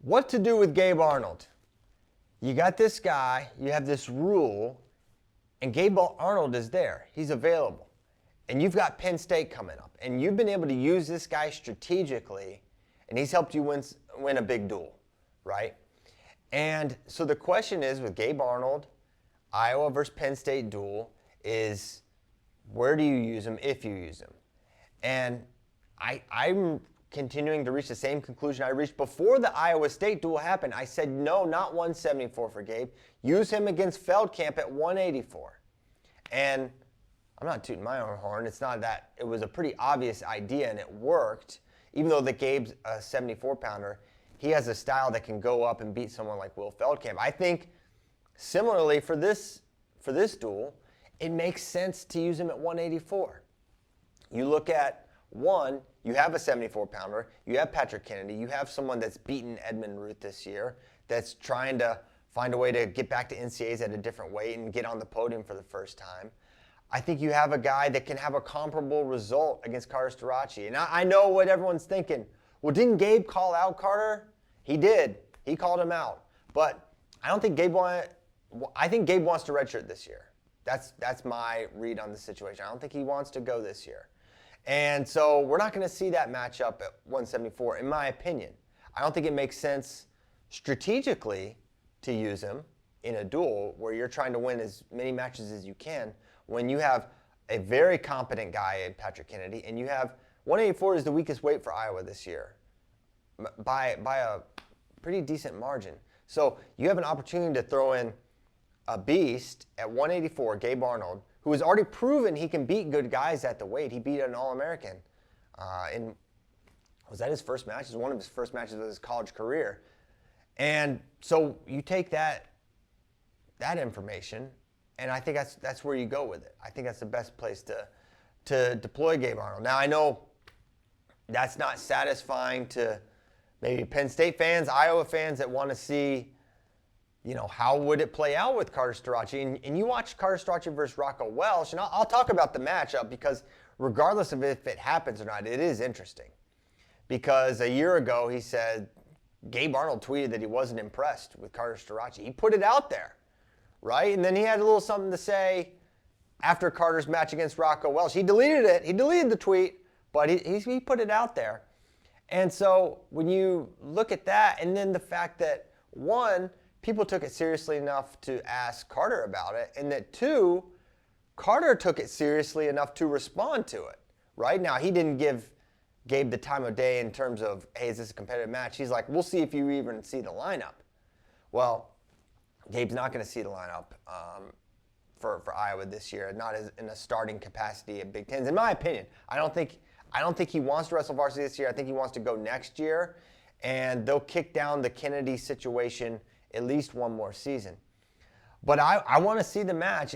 What to do with Gabe Arnold? You got this guy, you have this rule, and Gabe Arnold is there. He's available. And you've got Penn State coming up. And you've been able to use this guy strategically, and he's helped you win a big duel, right? And so the question is with Gabe Arnold, Iowa versus Penn State duel, is where do you use him if you use him? And I'm continuing to reach the same conclusion I reached before the Iowa State duel happened. I said, no, not 174 for Gabe. Use him against Feldkamp at 184. And I'm not tooting my own horn. It's not that. It was a pretty obvious idea, and it worked. Even though the Gabe's a 74-pounder, he has a style that can go up and beat someone like Will Feldkamp. I think similarly for this duel, it makes sense to use him at 184. You look at one, you have a 74-pounder, you have Patrick Kennedy, you have someone that's beaten Edmund Ruth this year, that's trying to find a way to get back to NCAAs at a different weight and get on the podium for the first time. I think you have a guy that can have a comparable result against Carter Starocci. And I know what everyone's thinking. Well, didn't Gabe call out Carter? He did. He called him out. But I don't think I think Gabe wants to redshirt this year. That's my read on the situation. I don't think he wants to go this year. And so we're not going to see that matchup at 174, in my opinion. I don't think it makes sense strategically to use him in a duel where you're trying to win as many matches as you can when you have a very competent guy in Patrick Kennedy, and you have 184 is the weakest weight for Iowa this year by a pretty decent margin. So you have an opportunity to throw in a beast at 184, Gabe Arnold, who has already proven he can beat good guys at the weight. He beat an All-American. Was that his first match? It was one of his first matches of his college career. And so you take that information, and I think that's where you go with it. I think that's the best place to deploy Gabe Arnold. Now, I know that's not satisfying to maybe Penn State fans, Iowa fans that want to see, how would it play out with Carter Starocci? And you watch Carter Starocci versus Rocco Welsh, and I'll talk about the matchup because regardless of if it happens or not, it is interesting. Because a year ago, he said, Gabe Arnold tweeted that he wasn't impressed with Carter Starocci. He put it out there, right? And then he had a little something to say after Carter's match against Rocco Welsh. He deleted it. He deleted the tweet, but he put it out there. And so when you look at that, and then the fact that, one, people took it seriously enough to ask Carter about it, and that two, Carter took it seriously enough to respond to it, right? Now, he didn't give Gabe the time of day in terms of, hey, is this a competitive match? He's like, we'll see if you even see the lineup. Well, Gabe's not going to see the lineup for Iowa this year, not as in a starting capacity at Big Tens. In my opinion, I don't think he wants to wrestle varsity this year. I think he wants to go next year, and they'll kick down the Kennedy situation at least one more season. But I want to see the match.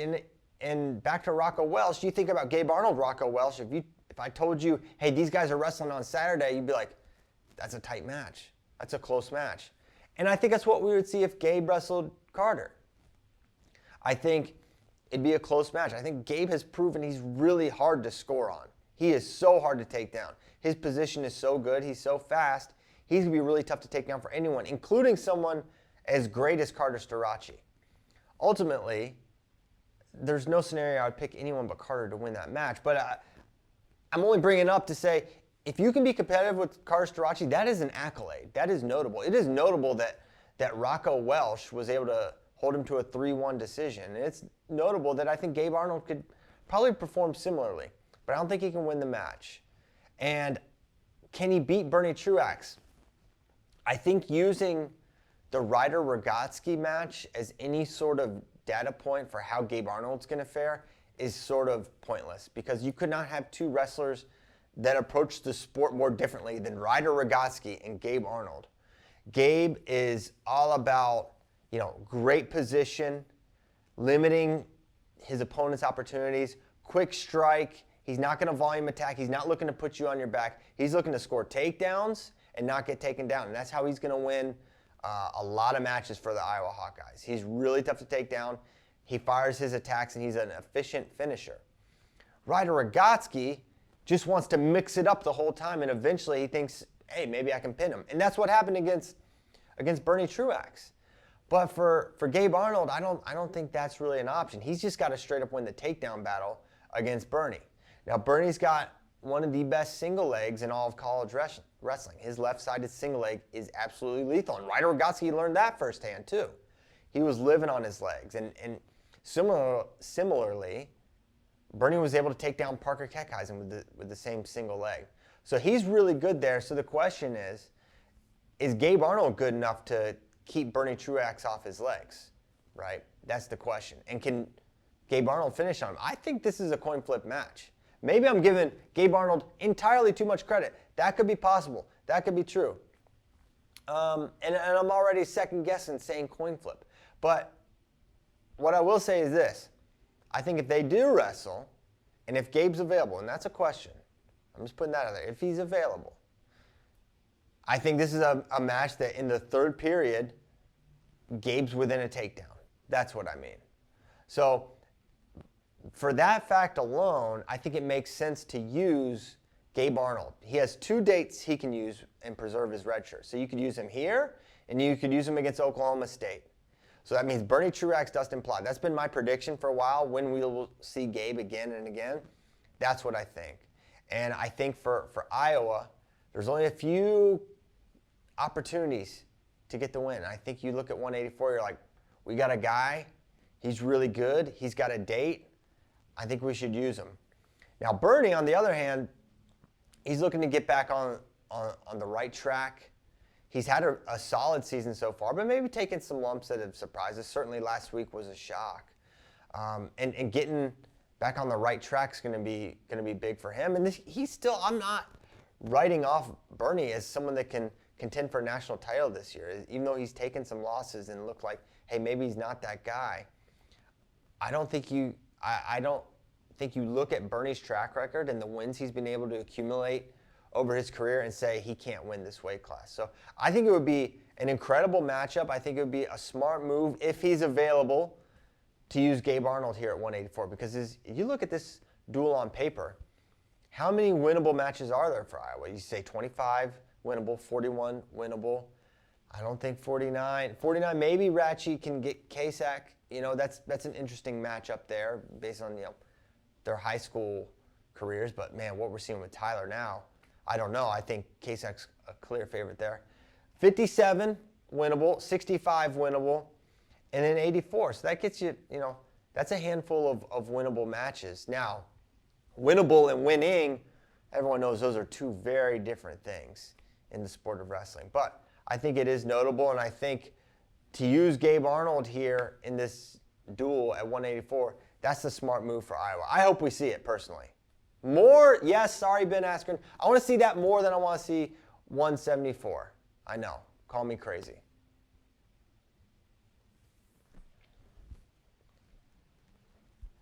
And back to Rocco Welsh, you think about Gabe Arnold, Rocco Welsh. If I told you, hey, these guys are wrestling on Saturday, you'd be like, that's a tight match. That's a close match. And I think that's what we would see if Gabe wrestled Carter. I think it'd be a close match. I think Gabe has proven he's really hard to score on. He is so hard to take down. His position is so good. He's so fast. He's going to be really tough to take down for anyone, including someone as great as Carter Starocci. Ultimately, there's no scenario I would pick anyone but Carter to win that match. But I'm only bringing it up to say, if you can be competitive with Carter Starocci, that is an accolade. That is notable. It is notable that Rocco Welsh was able to hold him to a 3-1 decision. And it's notable that I think Gabe Arnold could probably perform similarly. But I don't think he can win the match. And can he beat Bernie Truax? I think using the Ryder-Rogotsky match as any sort of data point for how Gabe Arnold's going to fare is sort of pointless because you could not have two wrestlers that approach the sport more differently than Ryder-Rogotsky and Gabe Arnold. Gabe is all about, great position, limiting his opponent's opportunities, quick strike. He's not going to volume attack. He's not looking to put you on your back. He's looking to score takedowns and not get taken down. And that's how he's going to win a lot of matches for the Iowa Hawkeyes. He's really tough to take down. He fires his attacks, and he's an efficient finisher. Ryder-Rogotsky just wants to mix it up the whole time, and eventually he thinks, hey, maybe I can pin him. And that's what happened against against Bernie Truax. But for Gabe Arnold, I don't think that's really an option. He's just got to straight up win the takedown battle against Bernie. Now, Bernie's got one of the best single legs in all of college wrestling. His left-sided single leg is absolutely lethal. And Ryder Rogotsky learned that firsthand, too. He was living on his legs. And similarly, Bernie was able to take down Parker Keckheisen with the same single leg. So he's really good there. So the question is Gabe Arnold good enough to keep Bernie Truax off his legs, right? That's the question. And can Gabe Arnold finish on him? I think this is a coin flip match. Maybe I'm giving Gabe Arnold entirely too much credit. That could be possible. That could be true. And I'm already second guessing saying coin flip. But what I will say is this. I think if they do wrestle, and if Gabe's available, and that's a question, I'm just putting that out there, if he's available, I think this is a match that in the third period, Gabe's within a takedown. That's what I mean. So for that fact alone, I think it makes sense to use Gabe Arnold. He has 2 dates he can use and preserve his red shirt. So you could use him here, and you could use him against Oklahoma State. So that means Bernie Truax, Dustin Plott. That's been my prediction for a while, when we will see Gabe again and again. That's what I think. And I think for Iowa, there's only a few opportunities to get the win. I think you look at 184, you're like, we got a guy, he's really good, he's got a date, I think we should use him. Now Bernie, on the other hand, he's looking to get back on the right track. He's had a solid season so far, but maybe taking some lumps that have surprised us. Certainly last week was a shock. And getting back on the right track is going to be big for him. And he's still, I'm not writing off Bernie as someone that can contend for a national title this year. Even though he's taken some losses and looked like, hey, maybe he's not that guy. I don't think you look at Bernie's track record and the wins he's been able to accumulate over his career and say he can't win this weight class. So I think it would be an incredible matchup. I think it would be a smart move, if he's available, to use Gabe Arnold here at 184. Because if you look at this duel on paper, how many winnable matches are there for Iowa? You say 25 winnable, 41 winnable. I don't think 49. 49, maybe Ratchie can get Kasich. That's an interesting matchup there based on their high school careers. But man, what we're seeing with Tyler now, I don't know. I think Kasich's a clear favorite there. 57 winnable, 65 winnable, and then 84. So that gets you, that's a handful of winnable matches. Now, winnable and winning, everyone knows those are two very different things in the sport of wrestling. But I think it is notable, and I think to use Gabe Arnold here in this duel at 184, that's the smart move for Iowa. I hope we see it personally. More, yes, sorry, Ben Askren. I want to see that more than I want to see 174. I know. Call me crazy.